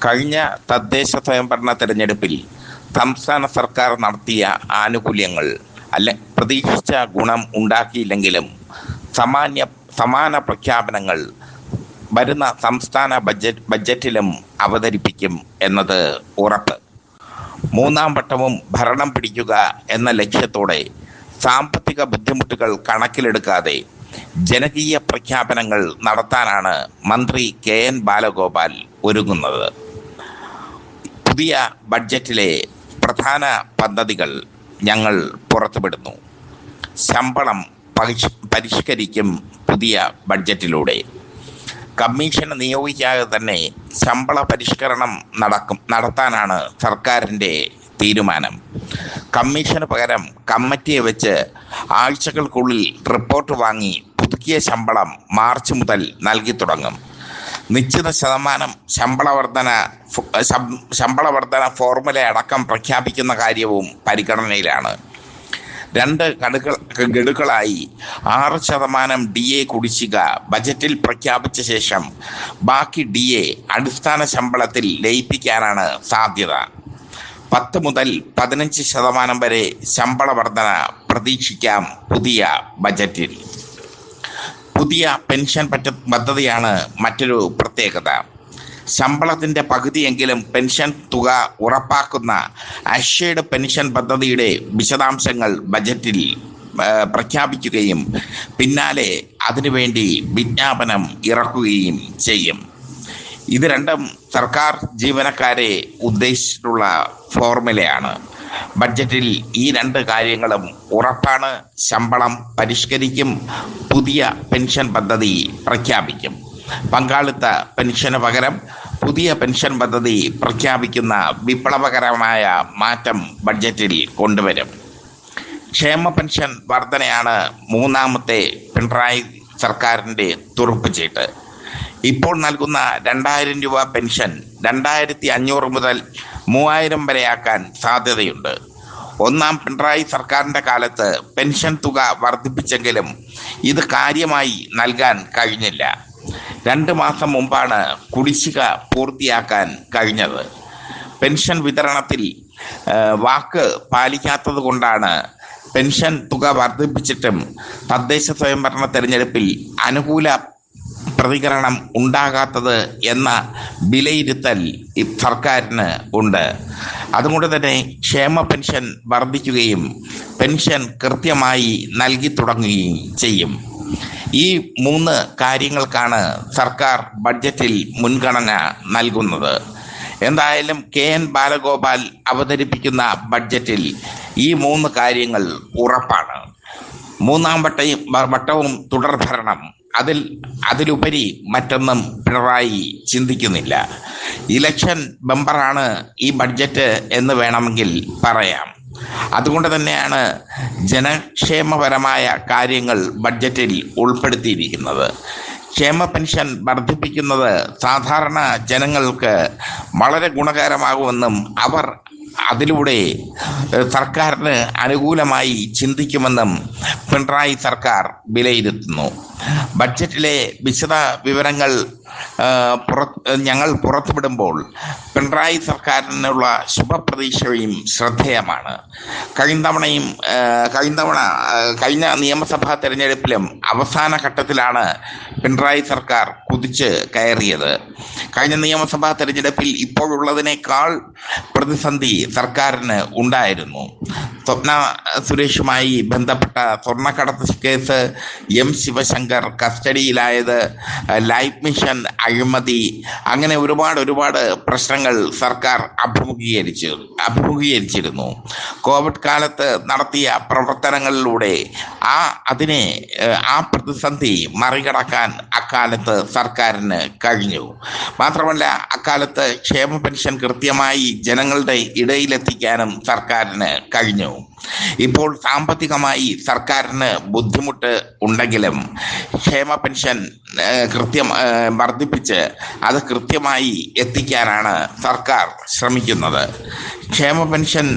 കഴിഞ്ഞ തദ്ദേശ സ്വയംഭരണ തെരഞ്ഞെടുപ്പിൽ സംസ്ഥാന സർക്കാർ നടത്തിയ ആനുകൂല്യങ്ങൾ പ്രതീക്ഷിച്ച ഗുണം ഉണ്ടാക്കിയില്ലെങ്കിലും സമാന പ്രഖ്യാപനങ്ങൾ വരുന്ന സംസ്ഥാന ബജറ്റിലും അവതരിപ്പിക്കും എന്നത് ഉറപ്പ്. മൂന്നാം വട്ടവും ഭരണം പിടിക്കുക എന്ന ലക്ഷ്യത്തോടെ സാമ്പത്തിക ബുദ്ധിമുട്ടുകൾ കണക്കിലെടുക്കാതെ ജനകീയ പ്രഖ്യാപനങ്ങൾ നടത്താനാണ് മന്ത്രി കെ.എൻ. ബാലഗോപാൽ ഒരുങ്ങുന്നത്. പുതിയ ബഡ്ജറ്റിലെ പ്രധാന പദ്ധതികൾ ഞങ്ങൾ പുറത്തുവിടുന്നു. ശമ്പളം പരിഷ്കരിക്കും പുതിയ ബഡ്ജറ്റിലൂടെ. കമ്മീഷൻ നിയോഗിക്കാതെ തന്നെ ശമ്പള പരിഷ്കരണം നടത്താനാണ് സർക്കാരിൻ്റെ തീരുമാനം. കമ്മീഷന് പകരം കമ്മിറ്റിയെ വെച്ച് ആഴ്ചകൾക്കുള്ളിൽ റിപ്പോർട്ട് വാങ്ങി പുതുക്കിയ ശമ്പളം മാർച്ച് മുതൽ നൽകി തുടങ്ങും. നിശ്ചിത ശതമാനം ശമ്പള വർധന ഫോർമുല അടക്കം പ്രഖ്യാപിക്കുന്ന കാര്യവും പരിഗണനയിലാണ്. 2 ഗഡുക്കളായി 6% DA കുടിശ്ശിക ബജറ്റിൽ പ്രഖ്യാപിച്ച ശേഷം ബാക്കി DA അടിസ്ഥാന ശമ്പളത്തിൽ ലയിപ്പിക്കാനാണ് സാധ്യത. 10 മുതൽ 15% വരെ ശമ്പള വർധന പ്രതീക്ഷിക്കാം പുതിയ ബജറ്റിൽ. പുതിയ പെൻഷൻ പദ്ധതിയാണ് മറ്റൊരു പ്രത്യേകത. ശമ്പളത്തിൻ്റെ പകുതിയെങ്കിലും പെൻഷൻ തുക ഉറപ്പാക്കുന്ന അഷേർഡ് പെൻഷൻ പദ്ധതിയുടെ വിശദാംശങ്ങൾ ബജറ്റിൽ പ്രഖ്യാപിക്കുകയും പിന്നാലെ അതിനുവേണ്ടി വിജ്ഞാപനം ഇറക്കുകയും ചെയ്യും. ഇത് രണ്ടും സർക്കാർ ജീവനക്കാരെ ഉദ്ദേശിച്ചിട്ടുള്ള ഫോർമുലയാണ്. ബഡ്ജറ്റിൽ ഈ 2 കാര്യങ്ങളും ഉറപ്പാണ്. ശമ്പളം പരിഷ്കരിക്കും, പുതിയ പെൻഷൻ പദ്ധതി പ്രഖ്യാപിക്കും. പങ്കാളിത്ത പെൻഷന് പകരം പുതിയ പെൻഷൻ പദ്ധതി പ്രഖ്യാപിക്കുന്ന വിപ്ലവകരമായ മാറ്റം ബഡ്ജറ്റിൽ കൊണ്ടുവരും. ക്ഷേമ പെൻഷൻ വർധനയാണ് മൂന്നാമത്തെ പിണറായി സർക്കാരിൻ്റെ തുറുപ്പുചീട്ട്. ഇപ്പോൾ നൽകുന്ന 2000 രൂപ പെൻഷൻ 2500 മുതൽ 3000 വരെയാക്കാൻ സാധ്യതയുണ്ട്. ഒന്നാം പിണറായി സർക്കാരിൻ്റെ കാലത്ത് പെൻഷൻ തുക വർദ്ധിപ്പിച്ചെങ്കിലും ഇത് കാര്യമായി നൽകാൻ കഴിഞ്ഞില്ല. 2 മാസം മുമ്പാണ് കുടിശ്ശിക പൂർത്തിയാക്കാൻ കഴിഞ്ഞത്. പെൻഷൻ വിതരണത്തിൽ വാക്ക് പാലിക്കാത്തത് കൊണ്ടാണ് പെൻഷൻ തുക വർദ്ധിപ്പിച്ചിട്ടും തദ്ദേശ സ്വയംഭരണ തെരഞ്ഞെടുപ്പിൽ അനുകൂല പ്രതികരണം ഉണ്ടാകാത്തത് എന്ന വിലയിരുത്തൽ സർക്കാരിന് ഉണ്ട്. അതുകൊണ്ട് തന്നെ ക്ഷേമ പെൻഷൻ വർദ്ധിക്കുകയും പെൻഷൻ കൃത്യമായി നൽകി തുടങ്ങുകയും ചെയ്യും. ഈ 3 കാര്യങ്ങൾക്കാണ് സർക്കാർ ബഡ്ജറ്റിൽ മുൻഗണന നൽകുന്നത്. എന്തായാലും കെ.എൻ. ബാലഗോപാൽ അവതരിപ്പിക്കുന്ന ബഡ്ജറ്റിൽ ഈ 3 കാര്യങ്ങൾ ഉറപ്പാണ്. മൂന്നാം വട്ടവും തുടർഭരണം, അതിലുപരി മറ്റൊന്നും പിണറായി ചിന്തിക്കുന്നില്ല. ഇലക്ഷൻ ബമ്പറാണ് ഈ ബഡ്ജറ്റ് എന്ന് വേണമെങ്കിൽ പറയാം. അതുകൊണ്ട് തന്നെയാണ് ജനക്ഷേമപരമായ കാര്യങ്ങൾ ബഡ്ജറ്റിൽ ഉൾപ്പെടുത്തിയിരിക്കുന്നത്. ക്ഷേമ പെൻഷൻ വർദ്ധിപ്പിക്കുന്നത് സാധാരണ ജനങ്ങൾക്ക് വളരെ ഗുണകരമാകുമെന്നും അവർ അതിലൂടെ സർക്കാരിന് അനുകൂലമായി ചിന്തിക്കുമെന്നും പിണറായി സർക്കാർ വിലയിരുത്തുന്നു. ബഡ്ജറ്റിലെ വിശദ വിവരങ്ങൾ ഞങ്ങൾ പുറത്തുവിടുമ്പോൾ പിണറായി സർക്കാരിനുള്ള ശുഭപ്രതീക്ഷയും ശ്രദ്ധേയമാണ്. കഴിഞ്ഞ നിയമസഭാ തെരഞ്ഞെടുപ്പിലും അവസാന ഘട്ടത്തിലാണ് പിണറായി സർക്കാർ കുതിച്ച് കയറിയത്. കഴിഞ്ഞ നിയമസഭാ തെരഞ്ഞെടുപ്പിൽ ഇപ്പോഴുള്ളതിനേക്കാൾ പ്രതിസന്ധി സർക്കാരിന് ഉണ്ടായിരുന്നു. സ്വപ്ന സുരേഷുമായി ബന്ധപ്പെട്ട സ്വർണ്ണക്കടത്ത് കേസ്, എം ശിവശങ്കർ കസ്റ്റഡിയിലായത്, ലൈഫ് മിഷൻ അഴിമതി, അങ്ങനെ ഒരുപാട് പ്രശ്നങ്ങൾ സർക്കാർ അഭിമുഖീകരിച്ചിരുന്നു. കോവിഡ് കാലത്ത് നടത്തിയ പ്രവർത്തനങ്ങളിലൂടെ ആ പ്രതിസന്ധി മറികടക്കാൻ അക്കാലത്ത് സർക്കാരിന് കഴിഞ്ഞു. മാത്രമല്ല, അക്കാലത്ത് ക്ഷേമ പെൻഷൻ കൃത്യമായി ജനങ്ങളുടെ ഇടയിലെത്തിക്കാനും സർക്കാരിന് കഴിഞ്ഞു. ഇപ്പോൾ സാമ്പത്തികമായി സർക്കാരിന് ബുദ്ധിമുട്ട് ഉണ്ടെങ്കിലും ക്ഷേമ പെൻഷൻ വർദ്ധിപ്പിച്ച് അത് കൃത്യമായി എത്തിക്കാനാണ് സർക്കാർ ശ്രമിക്കുന്നത്. ക്ഷേമ പെൻഷൻ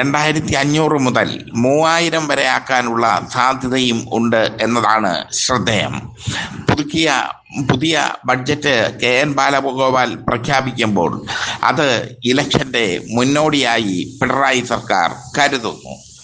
2500 മുതൽ 3000 വരെ ആക്കാനുള്ള സാധ്യതയും ഉണ്ട് എന്നതാണ് ശ്രദ്ധേയം. പുതിയ ബഡ്ജറ്റ് KN ബാലഗോപാൽ പ്രഖ്യാപിക്കുമ്പോൾ അത് ഇലക്ഷന്റെ മുന്നോടിയായി പിണറായി സർക്കാർ കരുതുന്നു.